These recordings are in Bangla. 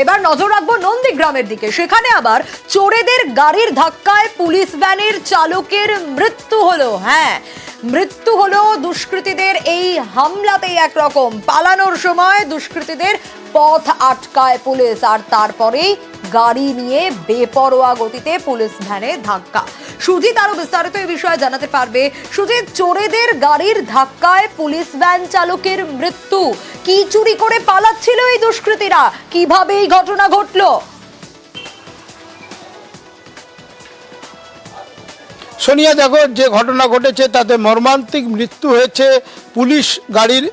এবার নজর রাখবো নন্দীগ্রামের দিকে। সেখানে আবার চোরেদের গাড়ির ধাক্কায় পুলিশ ভ্যানের চালকের মৃত্যু হলো। হ্যাঁ, মৃত্যু হলো দুষ্কৃতীদের এই হামলাতেই। একরকম পালানোর সময় দুষ্কৃতীদের পথ আটকায় পুলিশ, আর তারপরেই গাড়ি নিয়ে বেপরোয়া গতিতে পুলিশ ভ্যানে ধাক্কা। সুজিত আরো বিস্তারিত এই বিষয়ে জানাতে পারবে। সুজিত, চোরেদের গাড়ির ধাক্কায় পুলিশ ভ্যান চালকের মৃত্যু, কি চুরি করে পালাচ্ছিল এই দুষ্কৃতীরা, কিভাবে এই ঘটনা ঘটলো? সোনিয়া, দেখো, যে ঘটনা ঘটেছে তাতে মর্মান্তিক মৃত্যু হয়েছে পুলিশ গাড়ির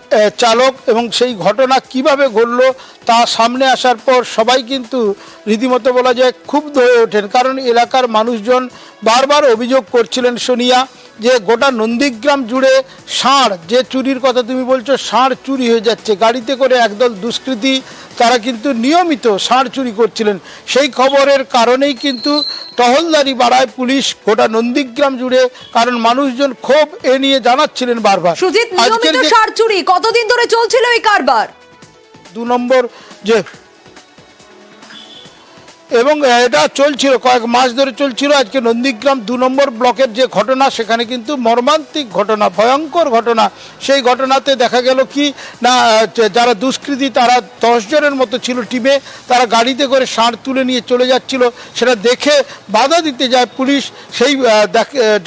চালক, এবং সেই ঘটনা কিভাবে ঘটলো তা সামনে আসার পর সবাই কিন্তু রীতিমতো বলা যায় ক্ষুব্ধ হয়ে ওঠেন। কারণ এলাকার মানুষজন বারবার অভিযোগ করছিলেন সোনিয়া, যে গোটা নন্দীগ্রাম জুড়ে ষাঁড়, যে চুরির কথা তুমি বলছো, ষাঁড় চুরি হয়ে যাচ্ছে। গাড়িতে করে একদল দুষ্কৃতী তারা কিন্তু নিয়মিত ষাঁড় চুরি করছিলেন। সেই খবরের কারণেই কিন্তু টহলদারি বাড়ায় পুলিশ গোটা নন্দীগ্রাম জুড়ে, কারণ মানুষজন ক্ষোভ এ নিয়ে জানাচ্ছিলেন বারবার। সুজিত, নিয়মিত ষাঁড় চুরি কতদিন ধরে চলছিল এই কারবার? 2 নম্বর যে, এবং এটা চলছিল কয়েক মাস ধরে চলছিল। আজকে নন্দীগ্রাম 2 নম্বর ব্লকের যে ঘটনা, সেখানে কিন্তু মর্মান্তিক ঘটনা, ভয়ঙ্কর ঘটনা। সেই ঘটনাতে দেখা গেল কি না, যারা দুষ্কৃতী তারা 10 জনের মতো ছিল টিমে, তারা গাড়িতে করে ষাঁড় তুলে নিয়ে চলে যাচ্ছিল। সেটা দেখে বাধা দিতে যায় পুলিশ। সেই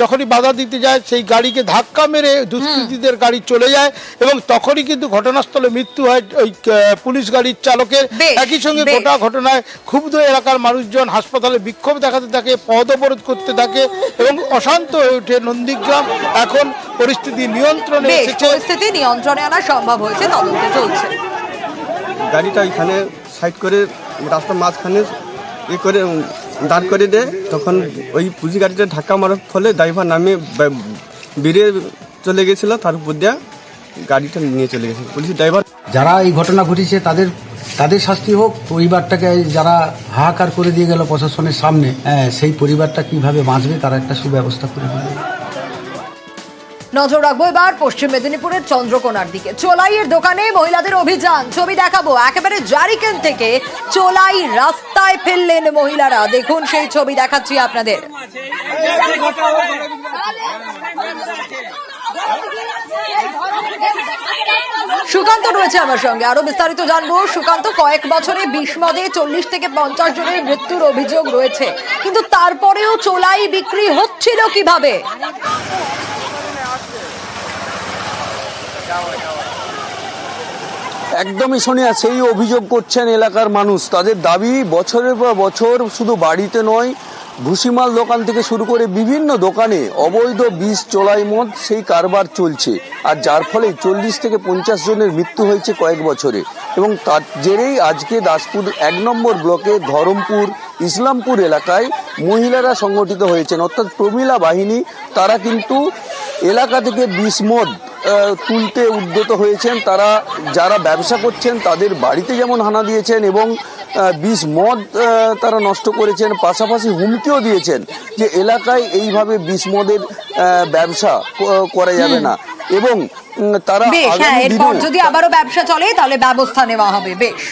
যখনই বাধা দিতে যায়, সেই গাড়িকে ধাক্কা মেরে দুষ্কৃতীদের গাড়ি চলে যায়, এবং তখনই কিন্তু ঘটনাস্থলে মৃত্যু হয় ওই পুলিশ গাড়ির চালকের। একই সঙ্গে গোটা ঘটনায় ক্ষুব্ধ এলাকা মানুষজন হাসপাতালে বিক্ষোভ দেখাতে থাকে, পথ অবরোধ করতে থাকে, এবং অশান্ত হয়ে ওঠে নন্দীগ্রাম। এখন পরিস্থিতি নিয়ন্ত্রণে এসেছে, পরিস্থিতি নিয়ন্ত্রণে আনা সম্ভব হয়েছে, তদন্ত চলছে। গাড়িটা এখানে সাইড করে রাস্তার মাঝখানে করে দাঁড় করে দেয়। তখন ওই পুলিশ গাড়িটা ধাক্কা মারার ফলে ড্রাইভার নামে বেরিয়ে চলে গেছিল, তার উপর দিয়ে গাড়িটা নিয়ে চলে গেছে পুলিশ ড্রাইভার। যারা এই ঘটনা ঘটিয়েছে তাদের শাস্তি হোক। পরিবারটাকে যারা হাহাকার করে দিয়ে গেল প্রশাসনের সামনে, সেই পরিবারটা কিভাবে বাঁচবে তার একটা সুব্যবস্থা করে দেবে। নজর রাখবো এবার পশ্চিম মেদিনীপুরের চন্দ্রকোনার দিকে। চোলাইয়ের দোকানে মহিলাদের অভিযান, ছবি দেখাবো। একেবারে জারিকেন থেকে চোলাই রাস্তায় ফেললেন মহিলারা। দেখুন সেই ছবি দেখাচ্ছি আপনাদের। সুকান্ত রয়েছে আমার সঙ্গে, আরো বিস্তারিত জানবো। সুকান্ত, কয়েক বছরে বিষ-মদে 40 থেকে 50 জনের মৃত্যুর অভিযোগ রয়েছে, কিন্তু তারপরেও চোলাই বিক্রি হচ্ছিল কিভাবে? একদমই সোনিয়া, সেই অভিযোগ করছেন এলাকার মানুষ। তাদের দাবি, বছরের পর বছর শুধু বাড়িতে নয়, ভুসিমাল দোকান থেকে শুরু করে বিভিন্ন দোকানে অবৈধ বিষ, চোলাই মদ, সেই কারবার চলছে। আর যার ফলে 40 থেকে 50 জনের মৃত্যু হয়েছে কয়েক বছরে। এবং তার জেরেই আজকে দাসপুর 1 নম্বর ব্লকে ধরমপুর ইসলামপুর এলাকায় মহিলারা সংগঠিত হয়েছেন, অর্থাৎ প্রমীলা বাহিনী। তারা কিন্তু এলাকা থেকে বিষ, মদ তুলতে উদ্যত হয়েছেন। তারা যারা ব্যবসা করছেন তাদের বাড়িতে যেমন হানা দিয়েছেন, এবং বিষ, মদ তারা নষ্ট করেছেন, পাশাপাশি হুমকিও দিয়েছেন যে এলাকায় এইভাবে বিষ, মদের ব্যবসা করা যাবে না, এবং তারা এরপর যদি আবারও ব্যবসা চলে তাহলে ব্যবস্থা নেওয়া হবে। বেশ।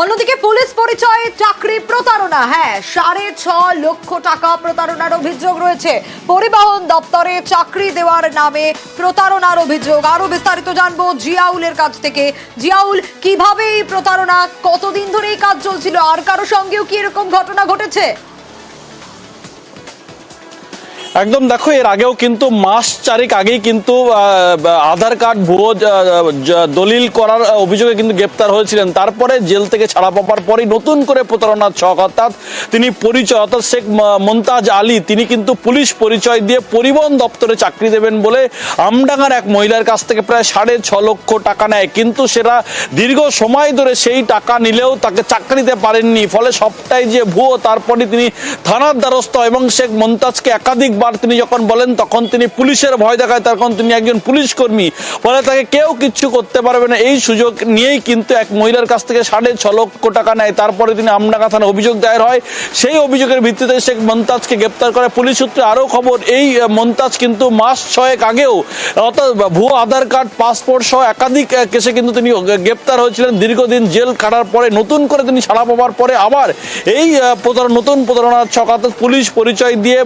অন্যদিকে পুলিশ পরিচয়ে চাকরি প্রতারণা। হ্যাঁ, 6.5 লক্ষ টাকা প্রতারণার অভিযোগ রয়েছে। পরিবহন দপ্তরে চাকরি দেওয়ার নামে প্রতারণার অভিযোগ। আরো বিস্তারিত জানবো জিয়াউলের কাছ থেকে। জিয়াউল, কিভাবে এই প্রতারণা, কতদিন ধরে এই কাজ চলছিল, আর কারো সঙ্গেও কি এরকম ঘটনা ঘটেছে? একদম, দেখো, এর আগেও কিন্তু মাস 4 আগেই কিন্তু আধার কার্ড ভুয়ো দলিল করার অভিযোগে কিন্তু গ্রেপ্তার হয়েছিলেন। তারপরে জেল থেকে ছাড়া পাওয়ার পরেই নতুন করে প্রতারণার ছক, অর্থাৎ তিনি পরিচয়, অর্থাৎ শেখ মমতাজ আলী, তিনি কিন্তু পুলিশ পরিচয় দিয়ে পরিবহন দপ্তরে চাকরি দেবেন বলে আমডাঙ্গার এক মহিলার কাছ থেকে প্রায় 6.5 লক্ষ টাকা নেয়। কিন্তু সেটা দীর্ঘ সময় ধরে সেই টাকা নিলেও তাকে চাকরি দিতে পারেননি, ফলে সবটাই যে ভুয়ো। তারপরে তিনি থানার দ্বারস্থ এবং শেখ মমতাজকে একাধিক প্রথমবার তিনি যখন বলেন তখন তিনি পুলিশের ভয় দেখায়, তখন তিনি একজন পুলিশ কর্মী, ফলে তাকে কেউ কিচ্ছু করতে পারবে না। এই সুযোগ নিয়েই কিন্তু এক মহিলার কাছ থেকে 6.5 লক্ষ টাকা নেয়। তারপরে তিনি আমডাঙ্গা থানায় অভিযোগ দায়ের হয়। সেই অভিযোগের ভিত্তিতে শেখ মমতাজকে গ্রেপ্তার করে পুলিশ। সূত্রে আরও খবর, এই মমতাজ কিন্তু মাস 6 আগেও অর্থাৎ ভুয়ো আধার কার্ড, পাসপোর্ট সহ একাধিক কেসে কিন্তু তিনি গ্রেপ্তার হয়েছিলেন। দীর্ঘদিন জেল কাটার পরে নতুন করে তিনি ছাড়া পাওয়ার পরে আবার এই নতুন প্রতারণার ছকাতে পুলিশ পরিচয় দিয়ে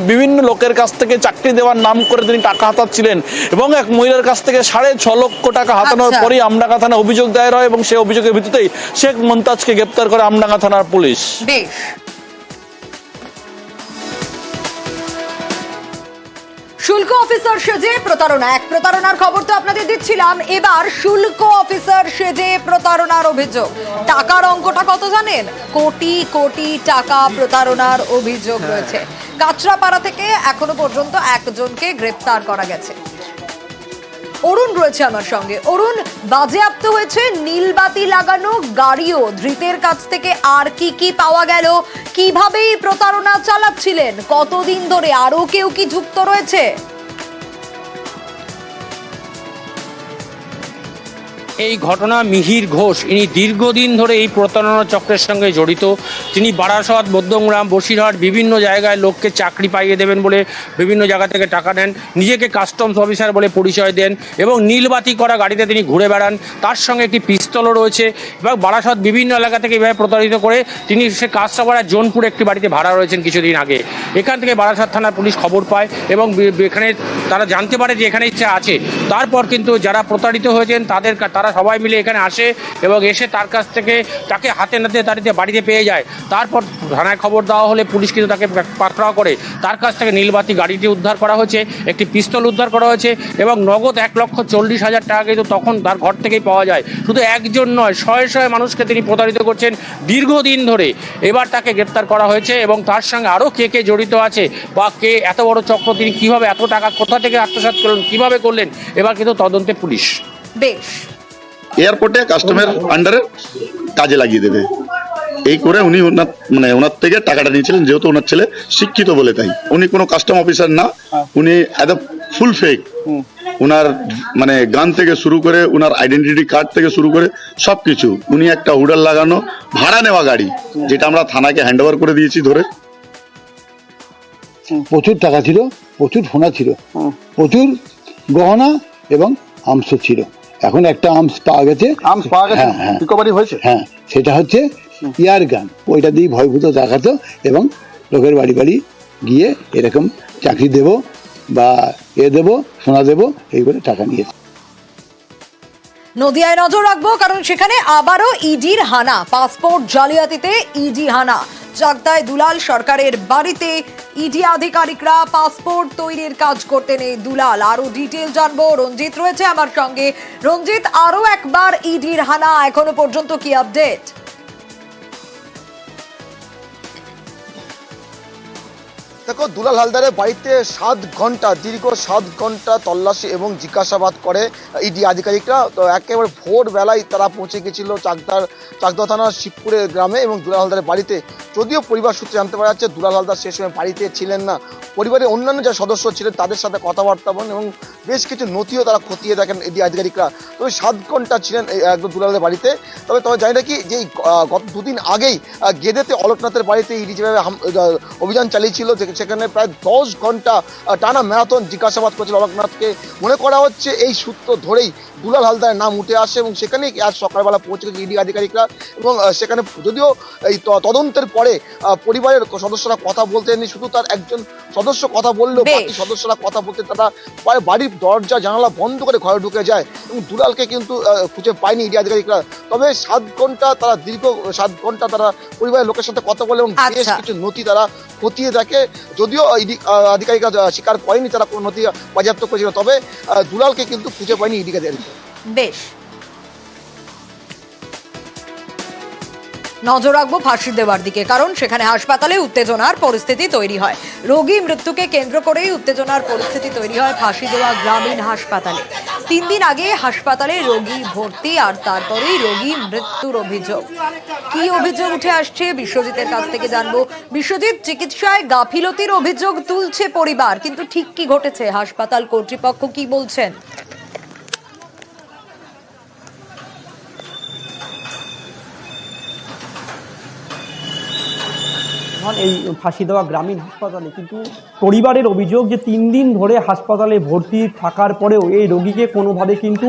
বিভিন্ন লোকের কাছ থেকে চাকরি দেওয়ার নাম করে তিনি টাকা হাতাচ্ছিলেন এবং এক মহিলার কাছ থেকে 6.5 লক্ষ টাকা হাতানোর পরেই আমডাঙ্গা থানায় অভিযোগ দায়ের হয় এবং সেই অভিযোগের ভিত্তিতেই শেখ মমতাজকে গ্রেপ্তার করে আমডাঙ্গা থানার পুলিশ। বেশ, শুল্ক অফিসার সেজে প্রতারণা, এক প্রতারণার খবর তো আপনাদের দিচ্ছিলাম। এবার শুল্ক অফিসার সেজে প্রতারণার অভিযোগ। টাকার অঙ্কটা কত জানেন? কোটি কোটি টাকা প্রতারণার অভিযোগ রয়েছে। কাঁচরাপাড়া থেকে এখনো পর্যন্ত একজনকে গ্রেপ্তার করা গেছে। অরুণ রয়েছে আমার সঙ্গে। অরুণ, বাজেয়াপ্ত হয়েছে নীলবাতি লাগানো গাড়িও। ধৃতের কাছ থেকে আর কি কি পাওয়া গেল? কিভাবে এই প্রতারণা চালাচ্ছিলেন? কতদিন ধরে? আরো কেউ কি যুক্ত রয়েছে? এই ঘটনা মিহির ঘোষ, ইনি দীর্ঘদিন ধরে এই প্রতারণা চক্রের সঙ্গে জড়িত। তিনি বারাসত, মধ্যমগ্রাম, বসিরহাট বিভিন্ন জায়গায় লোককে চাকরি পাইয়ে দেবেন বলে বিভিন্ন জায়গা থেকে টাকা নেন, নিজেকে কাস্টমস অফিসার বলে পরিচয় দেন এবং নীলবাতি করা গাড়িতে তিনি ঘুরে বেড়ান। তার সঙ্গে একটি পিস্তলও রয়েছে এবং বারাসত বিভিন্ন এলাকা থেকে এভাবে প্রতারিত করে তিনি সে কাঁচরাপাড়া জোনপুর একটি বাড়িতে ভাড়া রয়েছেন কিছুদিন আগে। এখান থেকে বারাসত থানার পুলিশ খবর পায় এবং এখানে তারা জানতে পারে যে এখানে ইচ্ছা আছে। তারপর কিন্তু যারা প্রতারিত হয়েছেন তারা সবাই মিলে এখানে আসে এবং এসে তার কাছ থেকে তাকে হাতে নাতে তাড়িতে বাড়িতে পেয়ে যায়। তারপর থানায় খবর দেওয়া হলে পুলিশ কিন্তু তাকে পাকড়াও করে। তার কাছ থেকে নীলবাতি গাড়িটি উদ্ধার করা হয়েছে, একটি পিস্তল উদ্ধার করা হয়েছে এবং নগদ 1,40,000 টাকা কিন্তু তখন তার ঘর থেকেই পাওয়া যায়। শুধু একজন নয়, শয়ে শয়ে মানুষকে তিনি প্রতারিত করছেন দীর্ঘদিন ধরে। এবার তাকে গ্রেপ্তার করা হয়েছে এবং তার সঙ্গে আরও কে কে জড়িত আছে বা কে এত বড় চক্র, তিনি কীভাবে এত টাকা কোথা থেকে আত্মসাৎ করলেন, কীভাবে করলেন, এবার কিন্তু তদন্তে পুলিশ। বেশ, এয়ারপোর্টে কাস্টমের আন্ডারে কাজে লাগিয়ে দেবে এই করে উনি ওনার থেকে টাকাটা নিয়েছিলেন। যেহেতু ওনার ছেলে শিক্ষিত বলে তাই উনি কোনো কাস্টম অফিসার না, উনি একদম ফুল ফেক। উনার গান থেকে শুরু করে উনার আইডেন্টিটি কার্ড থেকে শুরু করে সবকিছু, উনি একটা হুডার লাগানো ভাড়া নেওয়া গাড়ি, যেটা আমরা থানাকে হ্যান্ড ওভার করে দিয়েছি ধরে। প্রচুর টাকা ছিল, প্রচুর সোনা ছিল, প্রচুর গহনা এবং আর্মস ছিল। এখন একটা আর্মস পাওয়া গেছে, রিকভারি হয়েছে। হ্যাঁ, সেটা হচ্ছে ইয়ার গান। ওইটা দিয়ে ভয়ভূত দেখাতো এবং লোকের বাড়ি বাড়ি গিয়ে এরকম চাকরি দেব বা দেব, সোনা দেব, এই করে টাকা নিয়েছে। নদিয়ায় নজর রাখবো, কারণ সেখানে আবারও ইডির হানা। পাসপোর্ট জালিয়াতিতে ইডি হানা। চাকদায় দুলাল সরকারের বাড়িতে ইডি আধিকারিকরা পাসপোর্ট তৈরির কাজ করতে নেই দুলাল। আরো ডিটেল জানবো, রঞ্জিত রয়েছে আমার সঙ্গে। রঞ্জিত, আরো একবার ইডির হানা, এখনো পর্যন্ত কি আপডেট? দেখো, দুলাল হালদারের বাড়িতে 7 ঘন্টা, দীর্ঘ 7 ঘন্টা তল্লাশি এবং জিজ্ঞাসাবাদ করে ইডি আধিকারিকরা। তো একেবারে ভোরবেলায় তারা পৌঁছে গেছিল চাকদা থানার শিবপুরের গ্রামে এবং দুলাল হালদারের বাড়িতে। যদিও পরিবার সূত্রে জানতে পারা যাচ্ছে দুলাল হালদার সে সময় বাড়িতে ছিলেন না, পরিবারের অন্যান্য যারা সদস্য ছিলেন তাদের সাথে কথাবার্তা বলেন এবং বেশ কিছু নথিও তারা খতিয়ে দেখেন ইডি আধিকারিকরা। তবে 7 ঘন্টা ছিলেন একদম দুলাল হালদারের বাড়িতে। তবে জানি না কি যে গত 2 দিন আগেই গেদেতে অলোকনাথের বাড়িতে ইডি যেভাবে অভিযান চালিয়েছিল, সেখানে প্রায় 10 ঘন্টা টানা ম্যারাথন জিজ্ঞাসাবাদ করেছিল অলোকনাথকে। মনে করা হচ্ছে এই সূত্র ধরেই দুলাল হালদারের নাম উঠে আসে এবং সেখানেই আজ সকালবেলা পৌঁছে গেছে ইডি আধিকারিকরা। এবং সেখানে যদিও এই তদন্তের পরে পরিবারের সদস্যরা কথা বলতেনি, শুধু তার একজন সদস্য কথা বললেও বাকি সদস্যরা কথা বলতে তারা বাড়ির দরজা জানালা বন্ধ করে ঘরে ঢুকে যায় এবং দুলালকে কিন্তু খুঁজে পায়নি ইডি আধিকারিকরা। তবে 7 ঘন্টা তারা, দীর্ঘ 7 ঘন্টা তারা পরিবারের লোকের সাথে কথা বলে এবং বেশ কিছু নথি তারা খতিয়ে দেখে। যদিও ইডি আধিকারিকরা স্বীকার করেনি তারা কোনো নথি বাজেয়াপ্ত করেছিল, তবে দুলালকে কিন্তু খুঁজে পায়নি ইডি আধিকারিকরা। বেশ, নজর রাখবো ফাঁসি দেওয়ার দিকে, কারণ সেখানে হাসপাতালে উত্তেজনার পরিস্থিতি তৈরি হয়। রোগী মৃত্যুকে কেন্দ্র করেই উত্তেজনার পরিস্থিতি তৈরি হয় ফাঁসি দেওয়া গ্রামীণ হাসপাতালে। 3 দিন আগে হাসপাতালে রোগী ভর্তি, আর তারপরেই রোগী মৃত্যুর অভিযোগ। কি অভিযোগ উঠে আসছে বিশ্বজিতের কাছ থেকে জানবো। বিশ্বজিৎ, চিকিৎসায় গাফিলতির অভিযোগ তুলছে পরিবার, কিন্তু ঠিক কি ঘটেছে? হাসপাতাল কর্তৃপক্ষ কি বলছেন? এই ফাঁসি দেওয়া গ্রামীণ হাসপাতালে কিন্তু পরিবারের অভিযোগ যে 3 দিন ধরে হাসপাতালে ভর্তি থাকার পরেও এই রোগীকে কোনোভাবে কিন্তু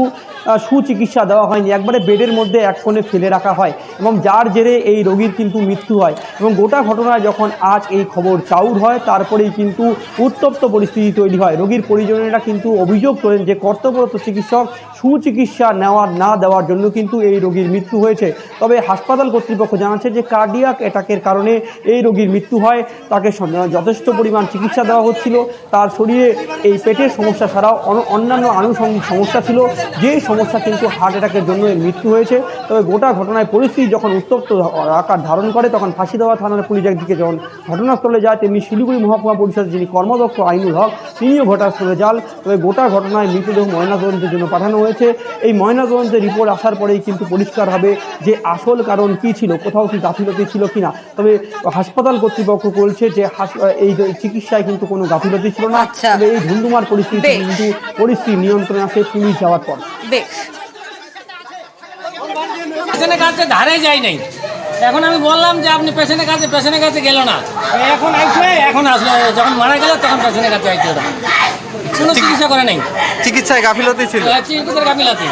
সুচিকিৎসা দেওয়া হয়নি। একবারে বেডের মধ্যে এক কোণে ফেলে রাখা হয় এবং যার জেরে এই রোগীর কিন্তু মৃত্যু হয়। এবং গোটা ঘটনায় যখন আজ এই খবর চাউর হয়, তারপরেই কিন্তু উত্তপ্ত পরিস্থিতি তৈরি হয়। রোগীর পরিজনেরা কিন্তু অভিযোগ করেন যে কর্তব্যরত চিকিৎসক সুচিকিৎসা না দেওয়ার জন্য কিন্তু এই রোগীর মৃত্যু হয়েছে। তবে হাসপাতাল কর্তৃপক্ষ জানাচ্ছে যে কার্ডিয়াক অ্যাটাকের কারণে এই রোগীর মৃত্যু হয়। তাকে যথেষ্ট পরিমাণ চিকিৎসা দেওয়া হচ্ছিল। তার শরীরে এই পেটের সমস্যা ছাড়াও অন্যান্য আনুষঙ্গিক সমস্যা ছিল, যে সমস্যা কিন্তু হার্ট অ্যাটাকের জন্য এর মৃত্যু হয়েছে। তবে গোটা ঘটনায় পরিস্থিতি যখন উত্তপ্ত আকার ধারণ করে, তখন ফাঁসি দেওয়া থানার পুলিশ একদিকে যখন ঘটনাস্থলে যায়, তেমনি শিলিগুড়ি মহকুমা পরিষদের যিনি কর্মাধ্যক্ষ আইনুল হক, তিনিও ঘটনাস্থলে যান। তবে গোটা ঘটনায় মৃতদেহ ময়নাতদন্তের জন্য পাঠানো হয়েছে। এই ময়নাতদন্তের রিপোর্ট আসার পরেই কিন্তু পরিষ্কার হবে যে আসল কারণ কি ছিল, কোথাও কি গাফিলতি ছিল কিনা। তবে হাসপাতাল কর্তৃপক্ষ বলছে যে এই চিকিৎসায় কিন্তু কোনো গাফিলতি ছিল না। তবে এই ধুন্ধুমার পরিস্থিতি কিন্তু পরিস্থিতি নিয়ন্ত্রণে আসে পুলিশ যাওয়ার পর। পেশেন্টের কাছে ধারে যাই নাই। এখন আমি বললাম যে আপনি পেশেন্টের কাছে গেল না, এখন আসলে যখন মারা গেল তখন পেশেন্টের কাছে আইছিল, কোনো চিকিৎসা করে নাই। চিকিৎসায় গাফিলতি ছিল। চিকিৎসার গাফিলতি।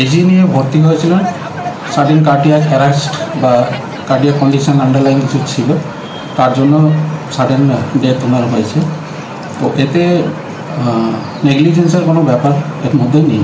এজি নিয়ে ভর্তি হয়েছিলেন, সাডেন কার্ডিয়াক অ্যারেস্ট বা কার্ডিয়াক কন্ডিশন আন্ডারলাইন কিছু ছিল, তার জন্য সাডেন ডেথ ওনার হয়েছে। তো এতে নেগলিজেন্সের কোনো ব্যাপার এর মধ্যে নেই।